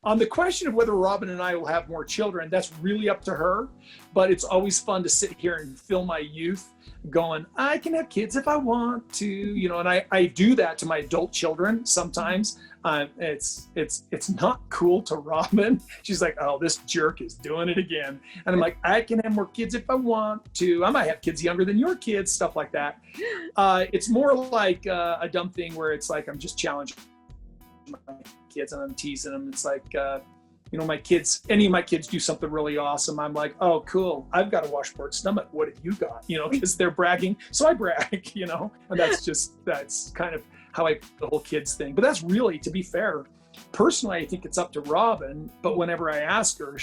On the question of whether Robyn and I will have more children, that's really up to her. But it's always fun to sit here and fill my youth going, I can have kids if I want to, and I do that to my adult children sometimes. It's not cool to Robyn. She's like, oh, this jerk is doing it again. And I'm like, I can have more kids if I want to. I might have kids younger than your kids, stuff like that. It's more like a dumb thing where it's like, I'm just challenging my kids and I'm teasing them. It's like, any of my kids do something really awesome. I'm like, oh, cool. I've got a washboard stomach. What have you got? Because they're bragging. So I brag, and that's kind of how I the whole kids thing. But that's really, to be fair, personally, I think it's up to Robyn. But whenever I ask her,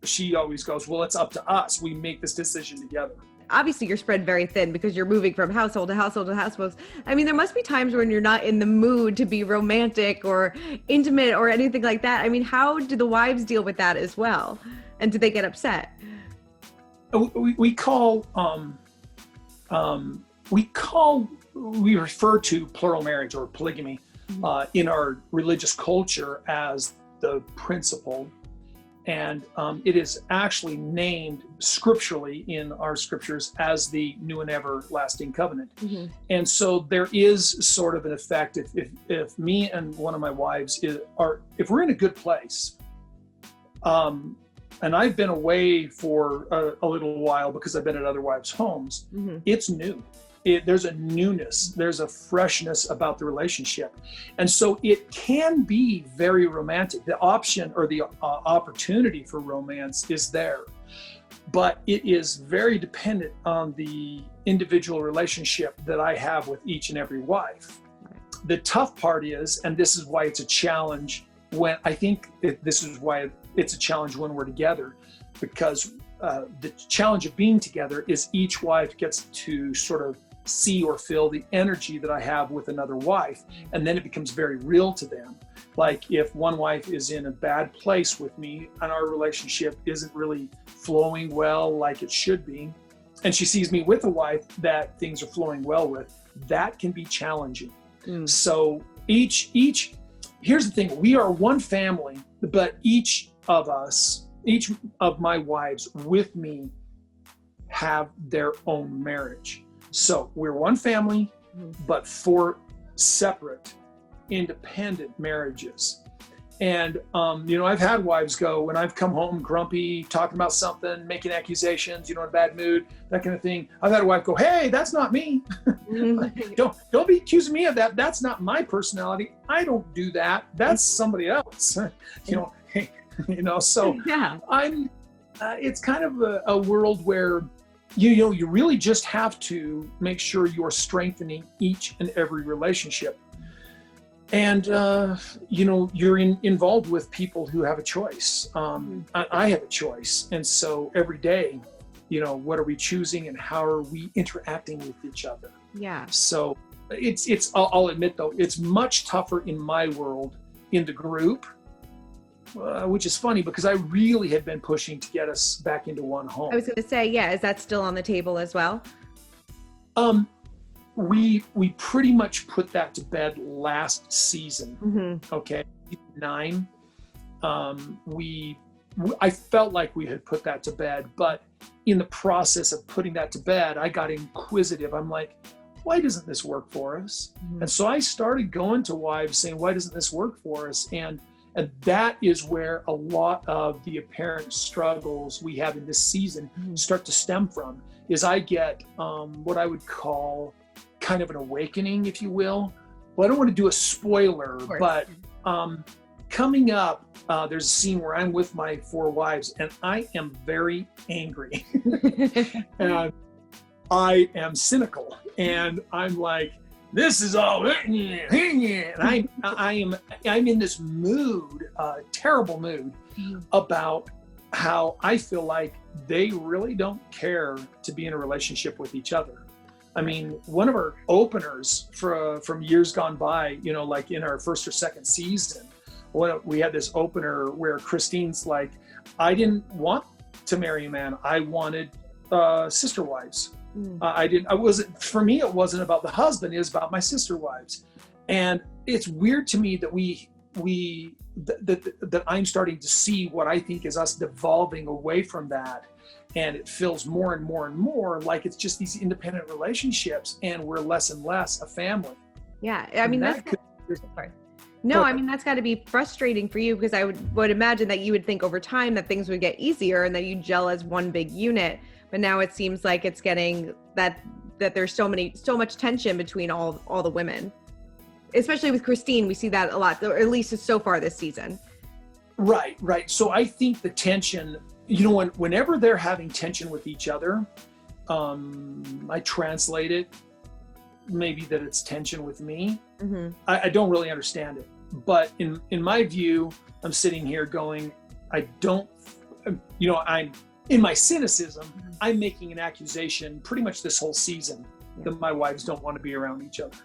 she always goes, well, it's up to us. We make this decision together. Obviously, you're spread very thin because you're moving from household to household to household. I mean, there must be times when you're not in the mood to be romantic or intimate or anything like that. I mean, how do the wives deal with that as well? And do they get upset? We refer to plural marriage or polygamy in our religious culture as the principle. And it is actually named scripturally in our scriptures as the new and everlasting covenant. Mm-hmm. And so there is sort of an effect if me and one of my wives if we're in a good place, and I've been away for a little while because I've been at other wives' homes, mm-hmm. It's new. There's a newness, there's a freshness about the relationship. And so it can be very romantic. The option or the opportunity for romance is there, but it is very dependent on the individual relationship that I have with each and every wife. The tough part is, and this is why it's a challenge this is why it's a challenge when we're together, because the challenge of being together is each wife gets to sort of see or feel the energy that I have with another wife, and then it becomes very real to them. Like if one wife is in a bad place with me and our relationship isn't really flowing well like it should be, and she sees me with a wife that things are flowing well with, that can be challenging. So here's the thing, we are one family, but each of my wives with me have their own marriage. So we're one family, but four separate, independent marriages. And, I've had wives go, when I've come home grumpy, talking about something, making accusations, in a bad mood, that kind of thing. I've had a wife go, hey, that's not me. Don't be accusing me of that. That's not my personality. I don't do that. That's somebody else. So yeah. It's kind of a world where you really just have to make sure you're strengthening each and every relationship. And, you're involved with people who have a choice. I have a choice. And so every day, what are we choosing and how are we interacting with each other? Yeah. So I'll admit though, it's much tougher in my world in the group, which is funny because I really had been pushing to get us back into one home. I was going to say, yeah. Is that still on the table as well? We pretty much put that to bed last season. Mm-hmm. Okay. 9. I felt like we had put that to bed, but in the process of putting that to bed, I got inquisitive. I'm like, why doesn't this work for us? Mm-hmm. And so I started going to wives saying, why doesn't this work for us? And that is where a lot of the apparent struggles we have in this season start to stem from, is I get what I would call kind of an awakening, if you will. Well, I don't want to do a spoiler, but coming up, there's a scene where I'm with my 4 wives and I am very angry. And I am cynical and I'm like, this is all, and I'm in this mood, terrible mood, about how I feel like they really don't care to be in a relationship with each other. I mean, one of our openers from years gone by, like in our first or second season, we had this opener where Christine's like, I didn't want to marry a man. I wanted sister wives. For me, it wasn't about the husband, it was about my sister wives. And it's weird to me that we that I'm starting to see what I think is us devolving away from that. And it feels more and more and more like it's just these independent relationships, and we're less and less a family. Yeah. I mean, sorry. No, I mean, that's got to be frustrating for you, because I would imagine that you would think over time that things would get easier and that you gel as one big unit. But now it seems like it's getting that there's so much tension between all the women, especially with Christine. We see that a lot, or at least so far this season. Right. So I think the tension, whenever they're having tension with each other, I translate it maybe that it's tension with me. Mm-hmm. I don't really understand it, but in my view, I'm sitting here going, I'm in my cynicism, I'm making an accusation pretty much this whole season that my wives don't want to be around each other.